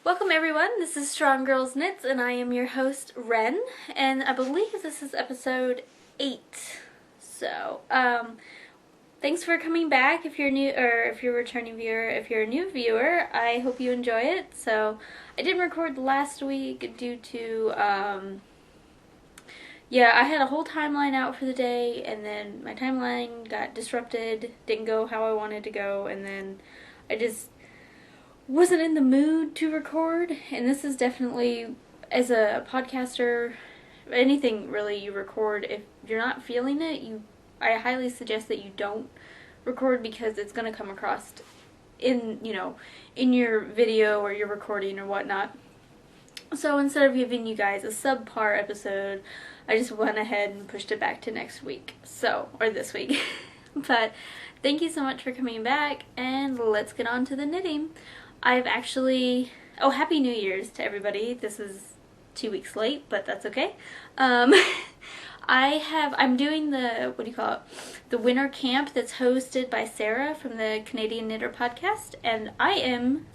Welcome everyone, this is Strong Girls Knits and I am your host Ren, and I believe this is episode 8. So, thanks for coming back if you're new, or if you're a returning viewer. If you're a new viewer, I hope you enjoy it. So, I didn't record last week due to, I had a whole timeline out for the day, and then my timeline got disrupted, didn't go how I wanted to go, and then I just wasn't in the mood to record. And this is definitely, as a podcaster, anything really you record, if you're not feeling it, I highly suggest that you don't record, because it's going to come across in your video or your recording or whatnot. So instead of giving you guys a subpar episode, I just went ahead and pushed it back to next week, or this week. But thank you so much for coming back, and let's get on to the knitting. I've actually, Happy New Year's to everybody. This is 2 weeks late, but that's okay. I'm doing the winter camp that's hosted by Sarah from the Canadian Knitter podcast, and I am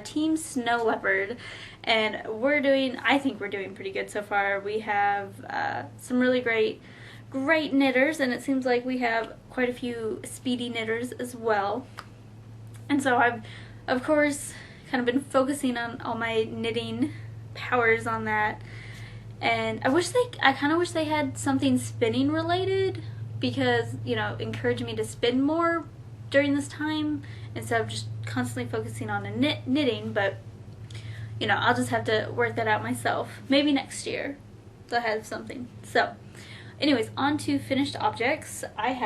Team Snow Leopard, and I think we're doing pretty good so far. We have some really great knitters, and it seems like we have quite a few speedy knitters as well. And so I've, of course, kind of been focusing on all my knitting powers on that. And I kind of wish they had something spinning related, because, encourage me to spin more during this time instead of just constantly focusing on knitting. But, I'll just have to work that out myself. Maybe next year they'll have something. So, anyways, on to finished objects. I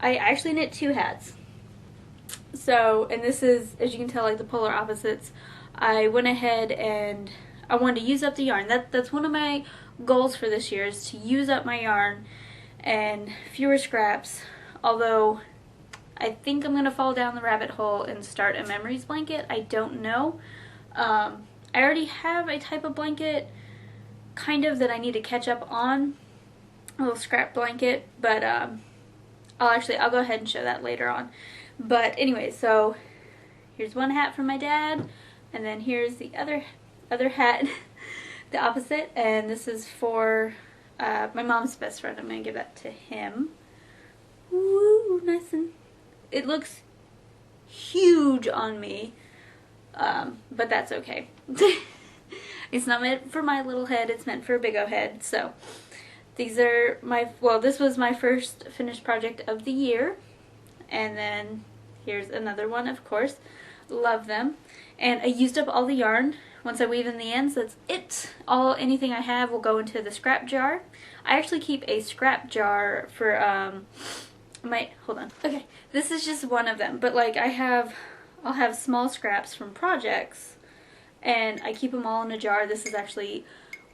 actually knit 2 hats. So, and this is, as you can tell, like the polar opposites. I went ahead and I wanted to use up the yarn. That's one of my goals for this year, is to use up my yarn and fewer scraps. Although I think I'm going to fall down the rabbit hole and start a memories blanket. I don't know. I already have a type of blanket kind of that I need to catch up on, a little scrap blanket, but I'll go ahead and show that later on. But anyway, so here's one hat from my dad, and then here's the other hat, the opposite, and this is for my mom's best friend. I'm going to give that to him. Woo, nice, and it looks huge on me, but that's okay. It's not meant for my little head, it's meant for a big O head. So these are this was my first finished project of the year. And then here's another one, of course. Love them. And I used up all the yarn. Once I weave in the ends, that's it. Anything I have will go into the scrap jar. I actually keep a scrap jar for, hold on. Okay, this is just one of them. But like I'll have small scraps from projects, and I keep them all in a jar. This is actually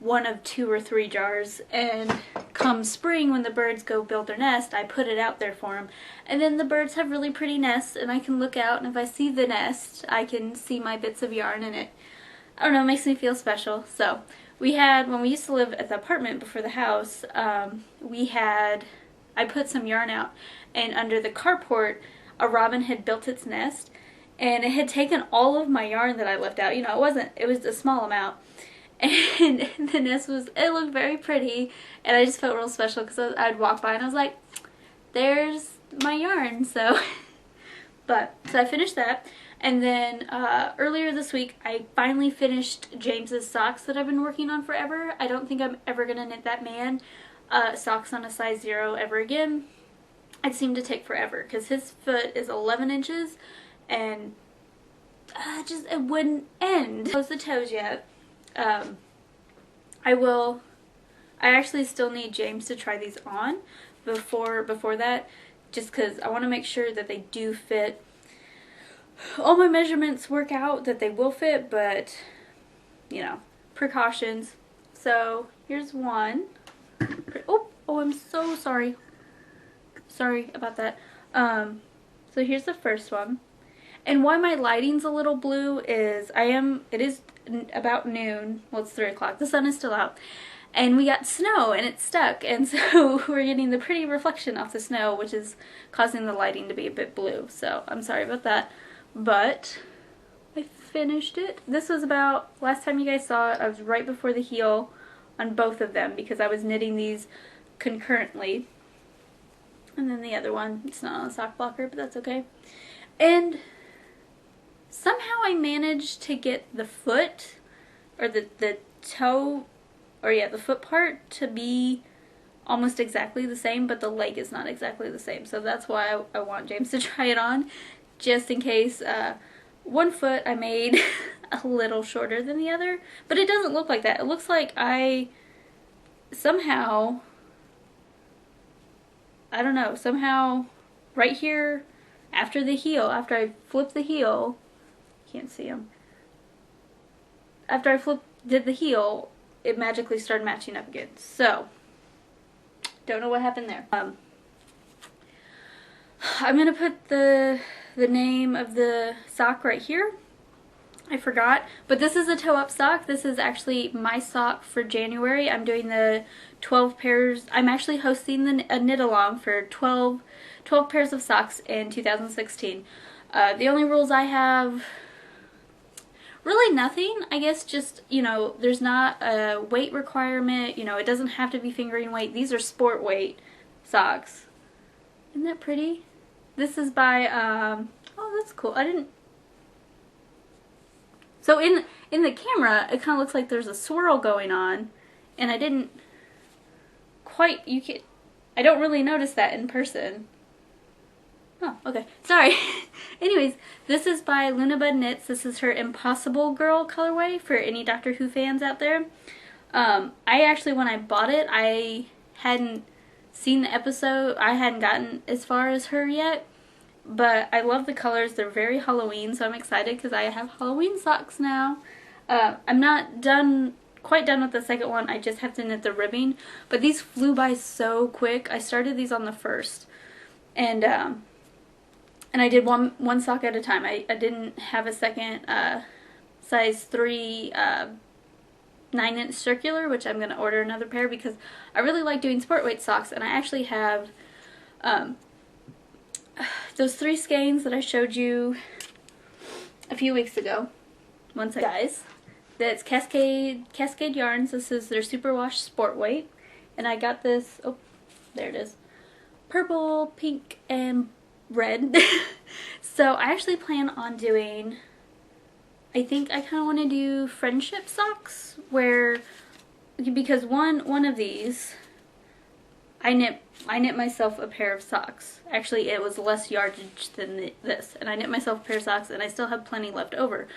one of 2 or 3 jars, and come spring when the birds go build their nest, I put it out there for them, and then the birds have really pretty nests, and I can look out, and if I see the nest, I can see my bits of yarn in it. I don't know, it makes me feel special. So when we used to live at the apartment before the house, I put some yarn out, and under the carport a robin had built its nest, and it had taken all of my yarn that I left out. It was a small amount. And the nest it looked very pretty, and I just felt real special, because I'd walk by and I was like, there's my yarn. So I finished that, and then earlier this week I finally finished James's socks that I've been working on forever. I don't think I'm ever gonna knit that man socks on a size 0 ever again. It seemed to take forever, because his foot is 11 inches, and it wouldn't end. Close the toes yet. I actually still need James to try these on before that, just because I want to make sure that they do fit. All my measurements work out that they will fit, but precautions. So here's one. Oh, I'm so sorry. Sorry about that. So here's the first one. And why my lighting's a little blue is it is about noon. Well, it's 3 o'clock. The sun is still out. And we got snow, and it's stuck. And so we're getting the pretty reflection off the snow, which is causing the lighting to be a bit blue. So I'm sorry about that. But finished it. This was about, last time you guys saw it, I was right before the heel on both of them because I was knitting these concurrently. And then the other one, it's not on a sock blocker, but that's okay. And somehow I managed to get the foot, or the toe, or yeah, the foot part to be almost exactly the same, but the leg is not exactly the same. So that's why I want James to try it on, just in case. One foot I made a little shorter than the other, but it doesn't look like that. It looks like I somehow, I don't know, somehow right here after the heel, after I flipped the heel, can't see them. After I did the heel, it magically started matching up again. So, don't know what happened there. I'm gonna put the name of the sock right here. I forgot, but this is a toe-up sock. This is actually my sock for January. I'm doing the 12 pairs. I'm actually hosting a knit-along for 12 pairs of socks in 2016. The only rules I have, really nothing. I guess just, you know, there's not a weight requirement. You know, it doesn't have to be fingering weight. These are sport weight socks. Isn't that pretty? This is by, oh, that's cool. I didn't, so in the camera, it kind of looks like there's a swirl going on, and I didn't quite, I don't really notice that in person. Oh, okay. Sorry. Anyways, this is by Luna Bud Knits. This is her Impossible Girl colorway for any Doctor Who fans out there. I actually, when I bought it, I hadn't seen the episode. I hadn't gotten as far as her yet. But I love the colors. They're very Halloween, so I'm excited because I have Halloween socks now. I'm not quite done with the second one. I just have to knit the ribbing. But these flew by so quick. I started these on the 1st. And I did one sock at a time. I didn't have a second size 3 9-inch circular, which I'm going to order another pair because I really like doing sport weight socks. And I actually have those 3 skeins that I showed you a few weeks ago. One second, guys. That's Cascade yarns. This is their superwash sport weight, and I got this. Oh, there it is. Purple, pink, and red. So I actually plan on doing. I think I kind of want to do friendship socks, where because one of these. I knit myself a pair of socks. Actually, it was less yardage than this. And I knit myself a pair of socks, and I still have plenty left over.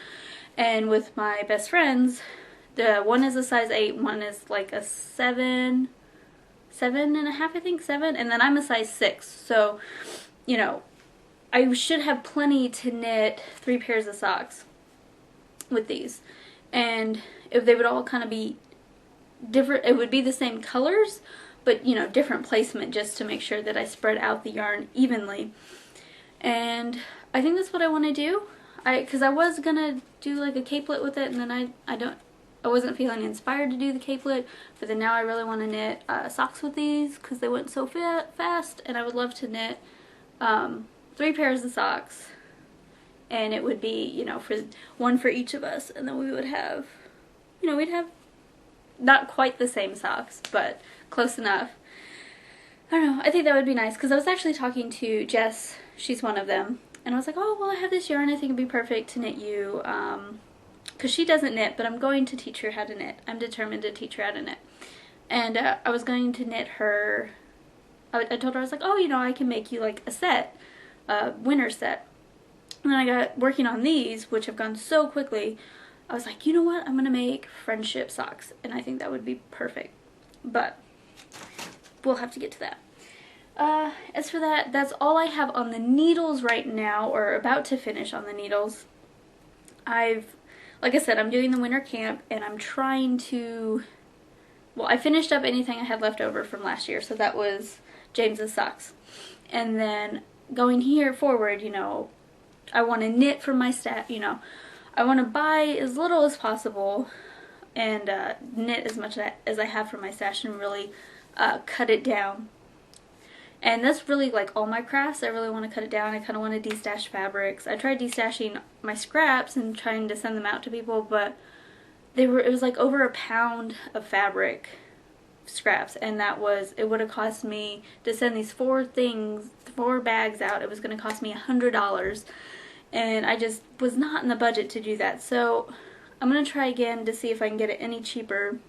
And with my best friends, the one is a size 8, one is like a 7.5, I think, 7. And then I'm a size 6. So, you know, I should have plenty to knit 3 pairs of socks with these. And if they would all kind of be different, it would be the same colors, but, you know, different placement just to make sure that I spread out the yarn evenly. And I think that's what I want to do. Because I was going to do like a capelet with it, and then I wasn't feeling inspired to do the capelet, but then now I really want to knit socks with these because they went so fast, and I would love to knit 3 pairs of socks, and it would be, you know, for one for each of us, and then we would have, you know, we'd have not quite the same socks, but close enough. I don't know, I think that would be nice, because I was actually talking to Jess, she's one of them, and I was like, oh, well, I have this yarn, I think it'd be perfect to knit you, because she doesn't knit, but I'm going to teach her how to knit. I'm determined to teach her how to knit. And I was going to knit her, I told her, I was like, oh, you know, I can make you like a set, a winter set. And then I got working on these, which have gone so quickly. I was like, you know what, I'm going to make friendship socks, and I think that would be perfect. But we'll have to get to that. As for that, that's all I have on the needles right now, or about to finish on the needles. Like I said, I'm doing the winter camp, and I'm trying to, well, I finished up anything I had left over from last year, so that was James's socks. And then going here forward, you know, I want to knit from my stash, you know, I want to buy as little as possible and knit as much as I have from my stash and really cut it down. And that's really like all my crafts. I really want to cut it down. I kind of want to destash fabrics. I tried destashing my scraps and trying to send them out to people, but it was like over a pound of fabric scraps, and it would have cost me to send these 4 bags out. It was going to cost me $100, and I just was not in the budget to do that. So I'm going to try again to see if I can get it any cheaper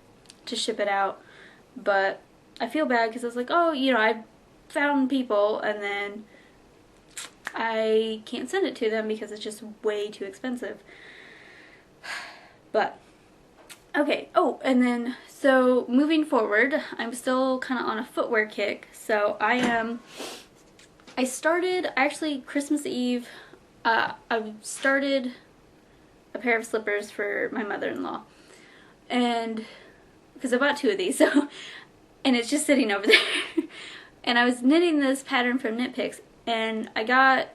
to ship it out, but I feel bad because I was like, oh, you know, I found people and then I can't send it to them because it's just way too expensive. But okay, oh, and then so moving forward, I'm still kind of on a footwear kick. So I started actually Christmas Eve, I started a pair of slippers for my mother-in-law, and because I bought 2 of these, so, and it's just sitting over there. And I was knitting this pattern from Knit Picks, and I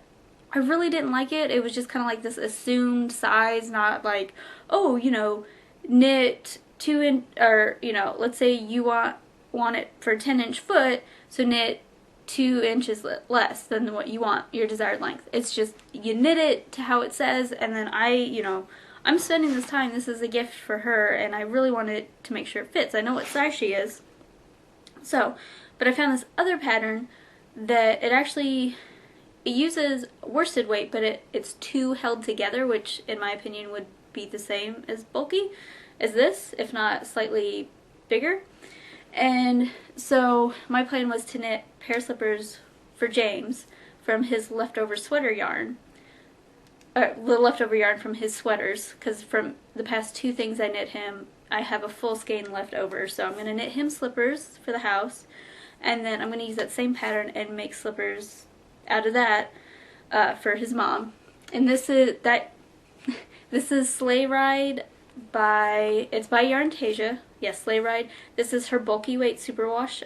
really didn't like it. It was just kind of like this assumed size, not like, oh, you know, knit 2 inch, or, you know, let's say you want it for 10-inch foot, so knit 2 inches less than what you want, your desired length. It's just, you knit it to how it says, and then I'm spending this time, this is a gift for her, and I really wanted to make sure it fits. I know what size she is. So, but I found this other pattern that it uses worsted weight, but it's 2 held together, which in my opinion would be the same as bulky as this, if not slightly bigger. And so my plan was to knit pair of slippers for James from his leftover sweater yarn, the leftover yarn from his sweaters, because from the past 2 things I knit him, I have a full skein left over. So I'm going to knit him slippers for the house, and then I'm going to use that same pattern and make slippers out of that for his mom. And this is Sleigh Ride by Yarntasia. Yes, Sleigh Ride. This is her bulky weight superwash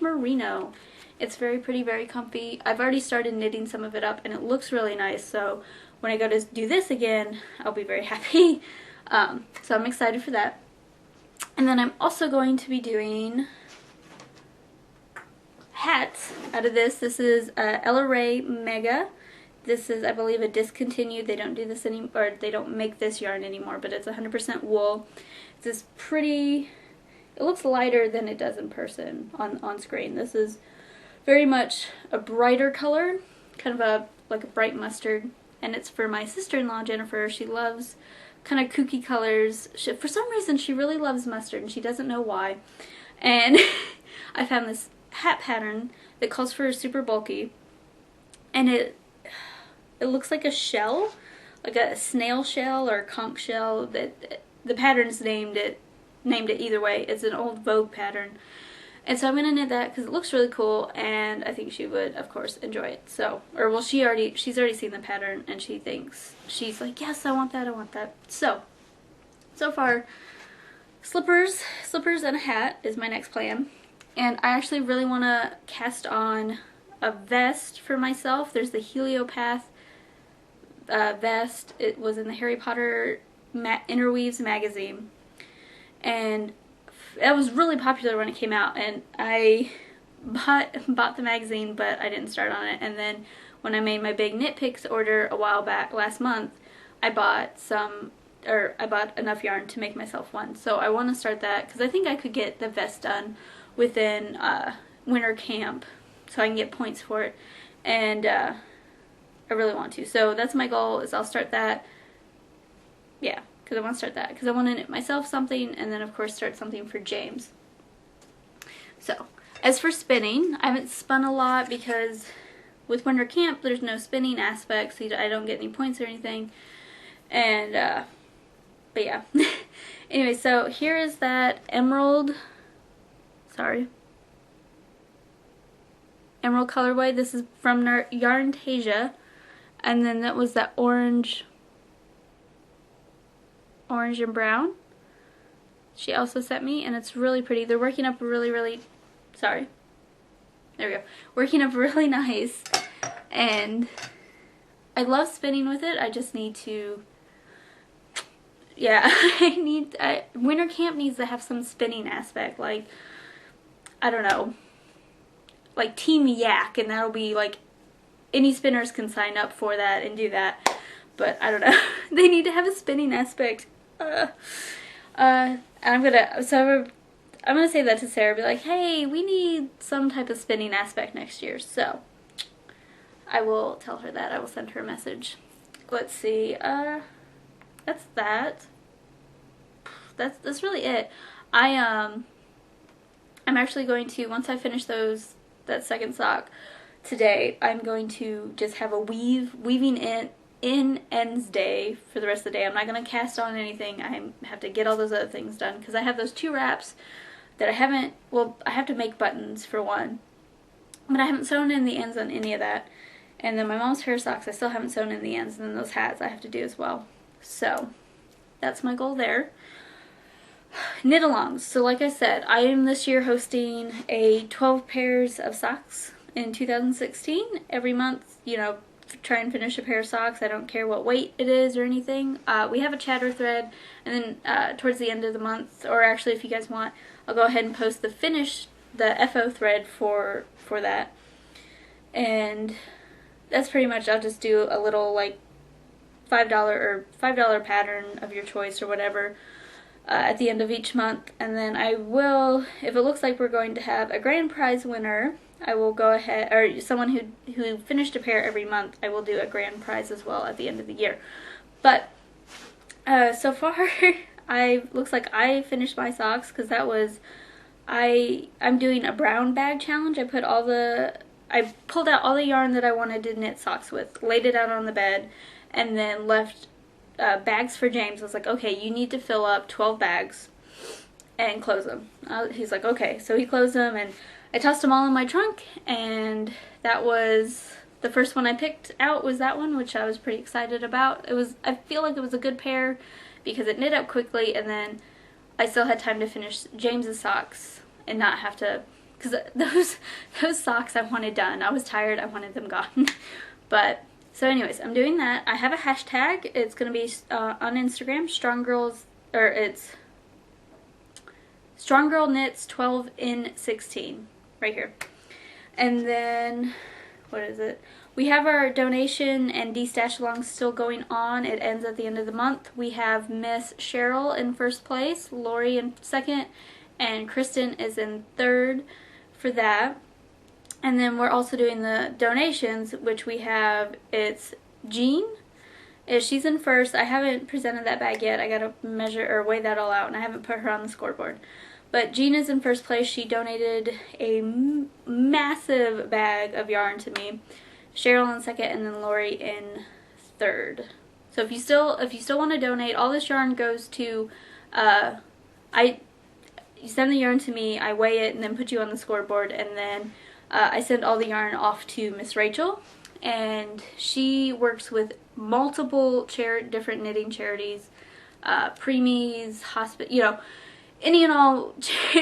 merino. It's very pretty, very comfy. I've already started knitting some of it up, and it looks really nice. So when I go to do this again, I'll be very happy. So I'm excited for that. And then I'm also going to be doing hats out of this. This is Ella Ray Mega. This is, I believe, a discontinued. They don't do this anymore, or they don't make this yarn anymore, but it's 100% wool. It's this pretty, it looks lighter than it does in person on screen. This is very much a brighter color, kind of like a bright mustard, and it's for my sister-in-law, Jennifer. She loves kind of kooky colors. For some reason, she really loves mustard, and she doesn't know why. And I found this hat pattern that calls for a super bulky, and it looks like a shell, like a snail shell or a conch shell. That the pattern's named it either way. It's an old Vogue pattern. And so I'm going to knit that because it looks really cool, and I think she would, of course, enjoy it. So, or well, she's already seen the pattern, and she's like, yes, I want that, I want that. So far, slippers and a hat is my next plan. And I actually really want to cast on a vest for myself. There's the Heliopath vest. It was in the Harry Potter Interweaves magazine, and it was really popular when it came out, and I bought the magazine, but I didn't start on it. And then when I made my big Knit Picks order a while back last month, I bought enough yarn to make myself one. So I want to start that because I think I could get the vest done within winter camp, so I can get points for it, and I really want to. So that's my goal, is I'll start that. Yeah, because I want to start that because I want to knit myself something, and then of course start something for James. So as for spinning, I haven't spun a lot because with winter camp there's no spinning aspect, so I don't get any points or anything. And but yeah. Anyway, so here is that emerald colorway. This is from Yarntasia, and then that was that orange and brown she also sent me, and it's really pretty. They're working up working up really nice, and I love spinning with it. I just need to, yeah, winter camp needs to have some spinning aspect. Like, I don't know, like Team Yak, and that'll be like any spinners can sign up for that and do that. But I don't know. They need to have a spinning aspect. I'm gonna say that to Sarah. Be like, hey, we need some type of spinning aspect next year. So I will tell her that. I will send her a message. Let's see. That's that. That's really it. I'm actually going to, once I finish that second sock today, I'm going to just have a weaving in ends day for the rest of the day. I'm not going to cast on anything. I have to get all those other things done because I have those 2 wraps that I haven't, well, I have to make buttons for one, but I haven't sewn in the ends on any of that. And then my mom's hair socks, I still haven't sewn in the ends, and then those hats I have to do as well. So that's my goal there. Knit-alongs. So like I said, I am this year hosting a 12 pairs of socks in 2016. Every month, you know, try and finish a pair of socks. I don't care what weight it is or anything. We have a chatter thread, and then towards the end of the month, or actually if you guys want, I'll go ahead and post the FO thread for that. And that's pretty much, I'll just do a little like $5 pattern of your choice or whatever at the end of each month. And then I will, if it looks like we're going to have a grand prize winner, I will go ahead, or someone who finished a pair every month, I will do a grand prize as well at the end of the year. But so far, looks like I finished my socks because that was, I'm doing a brown bag challenge. I pulled out all the yarn that I wanted to knit socks with, laid it out on the bed, and then left bags for James. I was like, okay, you need to fill up 12 bags and close them. He's like, okay. So he closed them, and I tossed them all in my trunk, and that was the first one I picked out, was that one, which I was pretty excited about. I feel like it was a good pair because it knit up quickly, and then I still had time to finish James's socks and not have to, because those socks I wanted done. I was tired, I wanted them gone. But so anyways, I'm doing that. I have a hashtag. It's going to be on Instagram, it's Strong Girl Knits 12 in 16, right here. And then, what is it? We have our donation and de-stash along still going on. It ends at the end of the month. We have Miss Cheryl in first place, Lori in second, and Kristen is in third for that. And then we're also doing the donations, which we have, it's Jean. She's in first. I haven't presented that bag yet. I gotta measure or weigh that all out, and I haven't put her on the scoreboard. But Jean is in first place. She donated a massive bag of yarn to me. Cheryl in second, and then Lori in third. So if you still want to donate, all this yarn goes to, you send the yarn to me, I weigh it, and then put you on the scoreboard, and then I send all the yarn off to Miss Rachel, and she works with multiple different knitting charities, preemies, any and all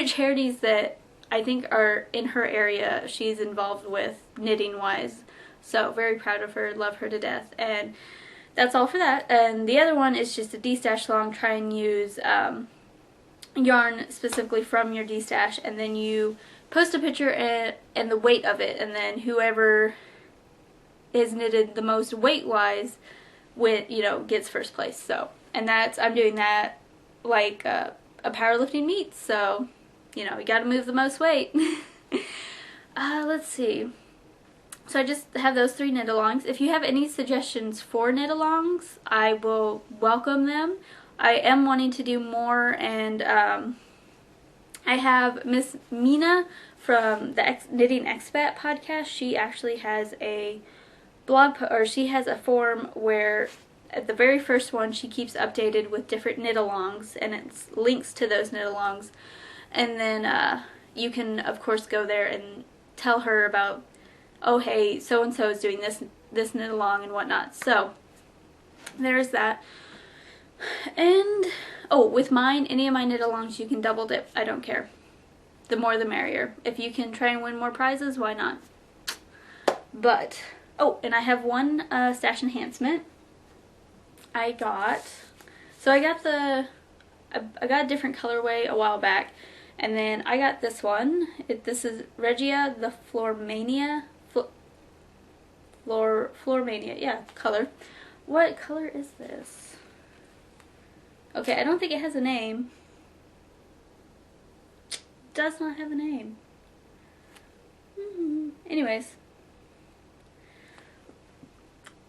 charities that I think are in her area. She's involved with knitting wise. So very proud of her, love her to death. And that's all for that. And the other one is just a de-stash along. Try and use yarn specifically from your de-stash, and then you post a picture and the weight of it, and then whoever is knitted the most weight wise gets first place. So, and I'm doing that like a powerlifting meet, so you gotta move the most weight. Let's see. So I just have those 3 knit-alongs. If you have any suggestions for knit-alongs, I will welcome them. I am wanting to do more, and I have Miss Mina from the Knitting Expat podcast. She actually has a she has a form where at the very first one she keeps updated with different knit-alongs, and it's links to those knit-alongs. And then you can of course go there and tell her about, oh hey, so and so is doing this knit-along and whatnot. So there's that. And with mine, any of my knit-alongs, you can double dip. I don't care. The more the merrier. If you can try and win more prizes, why not? But and I have one stash enhancement. I got a different colorway a while back, And then I got this one. This is Regia the Flormania. Flormania, yeah, color. What color is this? Okay, I don't think it has a name. Does not have a name. Anyways.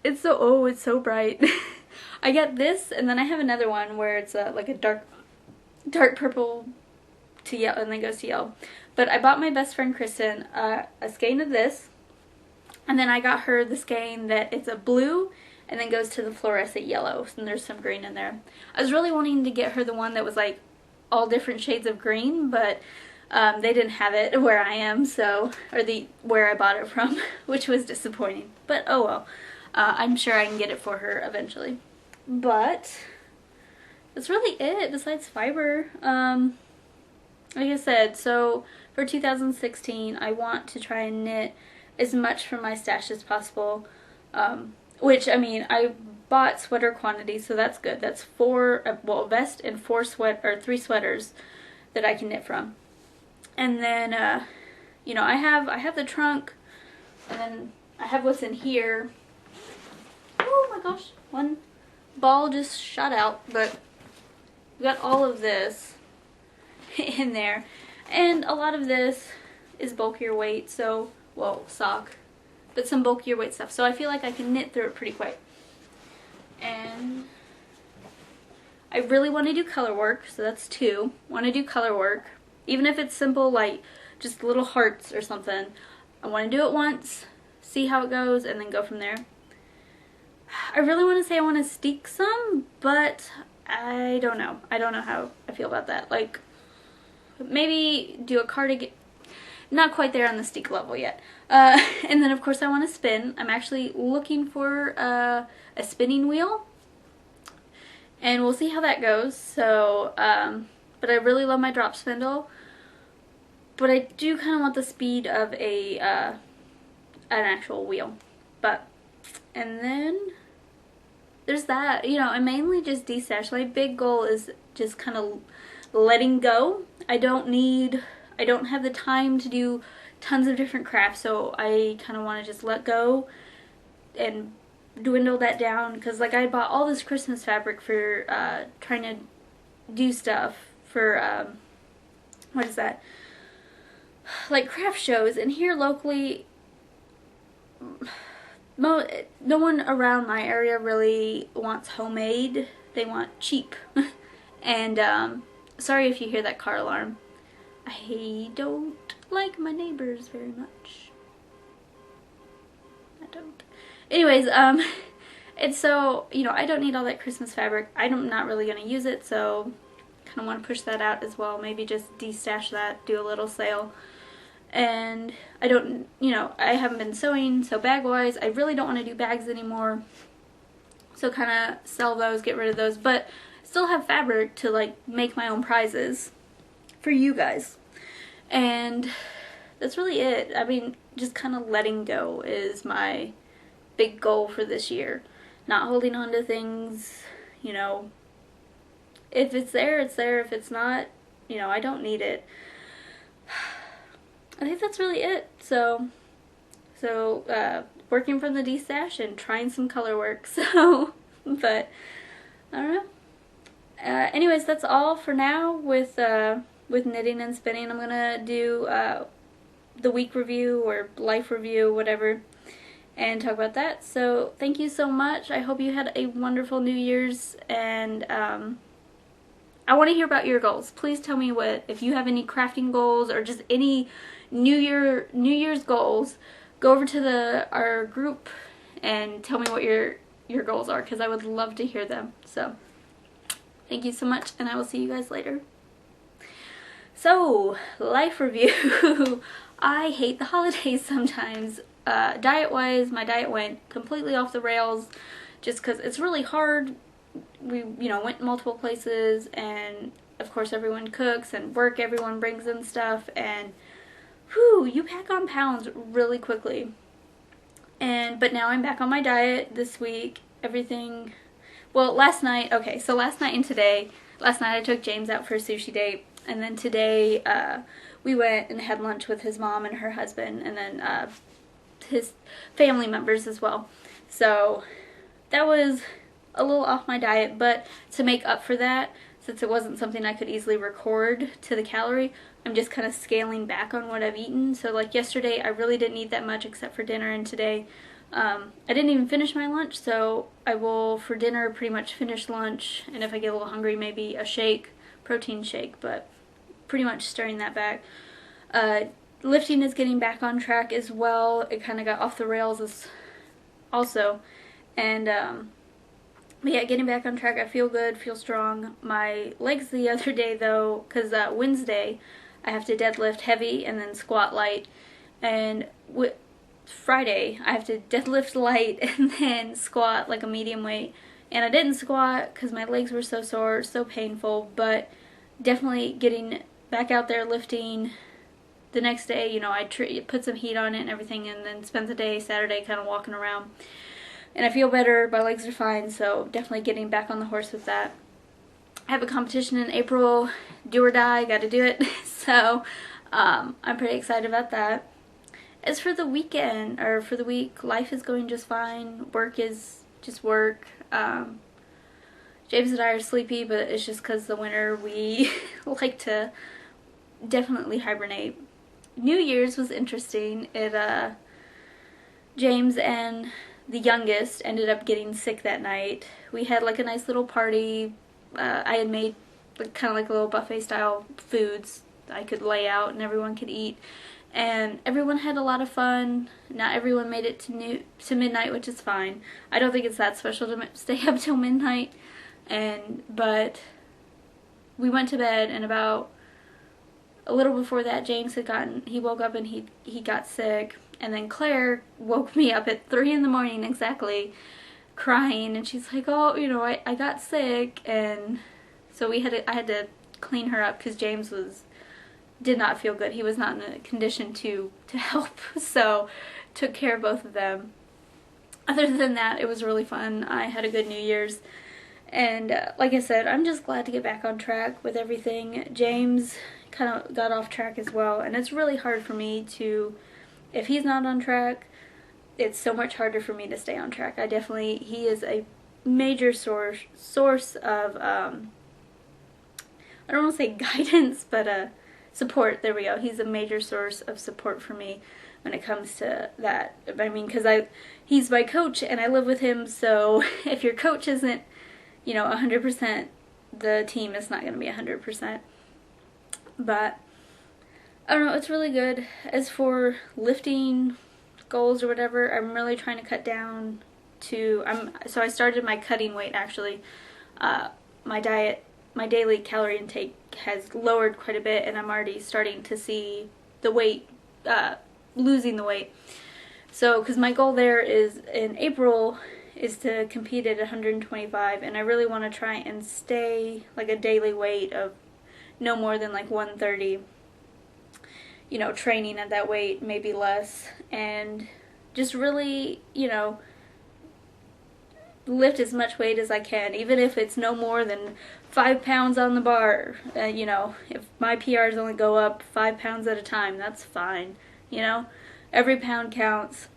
It's so bright. I got this, and then I have another one where it's like a dark purple to yellow, and then goes to yellow. But I bought my best friend Kristen a skein of this, and then I got her the skein that it's a blue and then goes to the fluorescent yellow, and there's some green in there. I was really wanting to get her the one that was like all different shades of green, but they didn't have it where I am, so, or where I bought it from, which was disappointing. But oh well. I'm sure I can get it for her eventually. But that's really it besides fiber. Like I said, so for 2016, I want to try and knit as much from my stash as possible. Which, I mean, I bought sweater quantities, so that's good. That's a vest and 3 sweaters that I can knit from. And then, you know, I have the trunk, and then I have what's in here. Oh my gosh, one ball just shot out, but we got all of this in there. And a lot of this is bulkier weight, so, well, sock, but some bulkier weight stuff. So I feel like I can knit through it pretty quick. And I really want to do color work, so that's 2. Want to do color work, even if it's simple, like just little hearts or something. I want to do it once, see how it goes, and then go from there. I really want to say I want to steek some, but I don't know. I don't know how I feel about that. Like, maybe do a cardigan. Not quite there on the steek level yet. And then, of course, I want to spin. I'm actually looking for a spinning wheel. And we'll see how that goes. So, but I really love my drop spindle. But I do kind of want the speed of an actual wheel. But, and then there's that, you know, I mainly just destash. My big goal is just kind of letting go. I don't have the time to do tons of different crafts, so I kind of want to just let go and dwindle that down, because like I bought all this Christmas fabric for trying to do stuff for what is that, like craft shows, and here locally no one around my area really wants homemade. They want cheap. And sorry if you hear that car alarm. I don't like my neighbors very much. I don't. Anyways, and so, you know, I don't need all that Christmas fabric. I'm not really going to use it, so kind of want to push that out as well. Maybe just destash that, do a little sale. And I don't, you know, I haven't been sewing, so bag-wise, I really don't want to do bags anymore. So kind of sell those, get rid of those, but still have fabric to, like, make my own prizes for you guys. And that's really it. I mean, just kind of letting go is my big goal for this year. Not holding on to things, you know. If it's there, it's there. If it's not, you know, I don't need it. I think that's really it. So working from the D-stash and trying some color work. So, but I don't know. Anyways, that's all for now with knitting and spinning. I'm gonna do the week review or life review, whatever, and talk about that. So thank you so much. I hope you had a wonderful New Year's, and I want to hear about your goals. Please tell me if you have any crafting goals or just any New Year's goals. Go over to our group and tell me what your goals are, because I would love to hear them. So thank you so much, and I will see you guys later. So, life review. I hate the holidays sometimes. Diet-wise, my diet went completely off the rails just because it's really hard. We, you know, went multiple places, and of course everyone cooks, and work, everyone brings in stuff, and whew, you pack on pounds really quickly. But now I'm back on my diet this week. Everything, well, last night, okay, so last night and today, last night I took James out for a sushi date, And then today we went and had lunch with his mom and her husband, and then his family members as well. So that was a little off my diet, but to make up for that, since it wasn't something I could easily record to the calorie, I'm just kind of scaling back on what I've eaten. So like yesterday, I really didn't eat that much except for dinner, and today I didn't even finish my lunch, so I will for dinner pretty much finish lunch, and if I get a little hungry, maybe a shake, protein shake, but pretty much stirring that back. Lifting is getting back on track as well. It kind of got off the rails also, and but yeah, getting back on track. I feel good, feel strong. My legs the other day though, because Wednesday I have to deadlift heavy and then squat light, and Friday I have to deadlift light and then squat like a medium weight. And I didn't squat because my legs were so sore, so painful, but definitely getting back out there lifting. The next day, you know, I put some heat on it and everything, and then spent the day Saturday kind of walking around. And I feel better, my legs are fine, so definitely getting back on the horse with that. I have a competition in April, do or die, gotta do it. So I'm pretty excited about that. As for the weekend, or for the week, life is going just fine. Work is just work. James and I are sleepy, but it's just because the winter we like to definitely hibernate. New Year's was interesting. James and the youngest ended up getting sick that night. We had like a nice little party. I had made kind of like a little buffet style foods I could lay out and everyone could eat. And everyone had a lot of fun. Not everyone made it to midnight, which is fine. I don't think it's that special to stay up till midnight. But we went to bed, and about a little before that, James he woke up and he got sick. And then Claire woke me up at 3 in the morning exactly, crying, and she's like, oh, you know, I got sick. And so I had to clean her up because James did not feel good. He was not in a condition to help, so took care of both of them. Other than that, it was really fun. I had a good New Year's, and like I said, I'm just glad to get back on track with everything. James kind of got off track as well, and it's really hard for me to, if he's not on track, it's so much harder for me to stay on track. He is a major source of, I don't want to say guidance, but support. There we go. He's a major source of support for me when it comes to that. I mean, because he's my coach and I live with him, so if your coach isn't, 100%, the team is not going to be 100%. But I don't know, it's really good. As for lifting goals or whatever, I'm really trying to cut down so I started my cutting weight actually. My daily calorie intake has lowered quite a bit, and I'm already starting to see the weight, losing the weight. So, because my goal there is in April is to compete at 125, and I really want to try and stay like a daily weight of no more than like 130. Training at that weight, maybe less, and just really, lift as much weight as I can, even if it's no more than 5 pounds on the bar. If my PRs only go up 5 pounds at a time, that's fine. Every pound counts.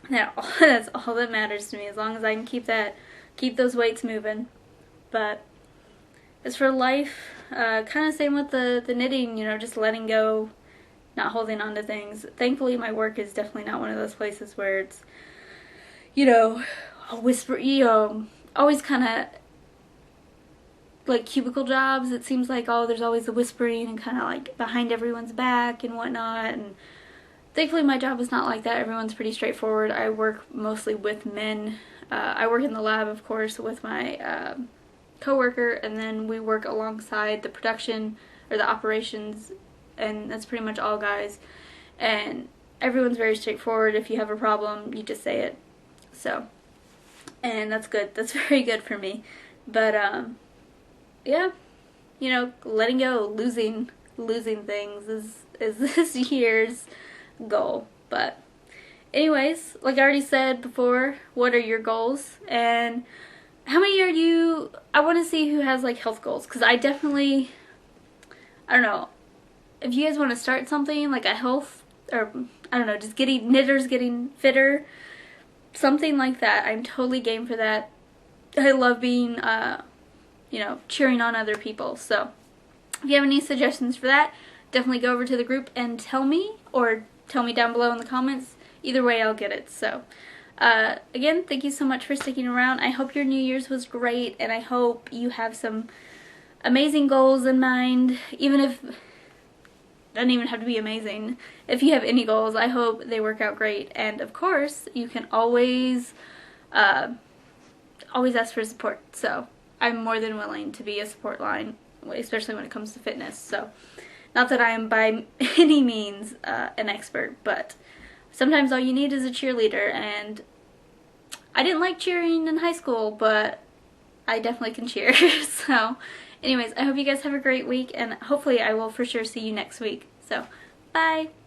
That's all that matters to me, as long as I can keep those weights moving. But as for life, kind of same with the knitting, just letting go, not holding on to things. Thankfully, my work is definitely not one of those places where it's, a whisper, always kind of like cubicle jobs. It seems like, there's always the whispering and kind of like behind everyone's back and whatnot. And thankfully, my job is not like that. Everyone's pretty straightforward. I work mostly with men. I work in the lab, of course, with my coworker, and then we work alongside the production or the operations, and that's pretty much all guys. And everyone's very straightforward. If you have a problem, you just say it. So, and that's good. That's very good for me. But yeah, letting go, losing things is this year's goal. But anyways, like I already said before, what are your goals? And how many are you? I want to see who has like health goals, because I definitely don't know, if you guys want to start something like a health, or I don't know, just knitters getting fitter, something like that, I'm totally game for that. I love being, you know, cheering on other people. So if you have any suggestions for that, definitely go over to the group and tell me, or tell me down below in the comments. Either way, I'll get it. So again, thank you so much for sticking around. I hope your New Year's was great, and I hope you have some amazing goals in mind, even if it doesn't even have to be amazing. If you have any goals, I hope they work out great. And of course, you can always ask for support. So I'm more than willing to be a support line, especially when it comes to fitness. So not that I am by any means an expert, but sometimes all you need is a cheerleader. And I didn't like cheering in high school, but I definitely can cheer. So anyways, I hope you guys have a great week, and hopefully I will for sure see you next week. So, bye!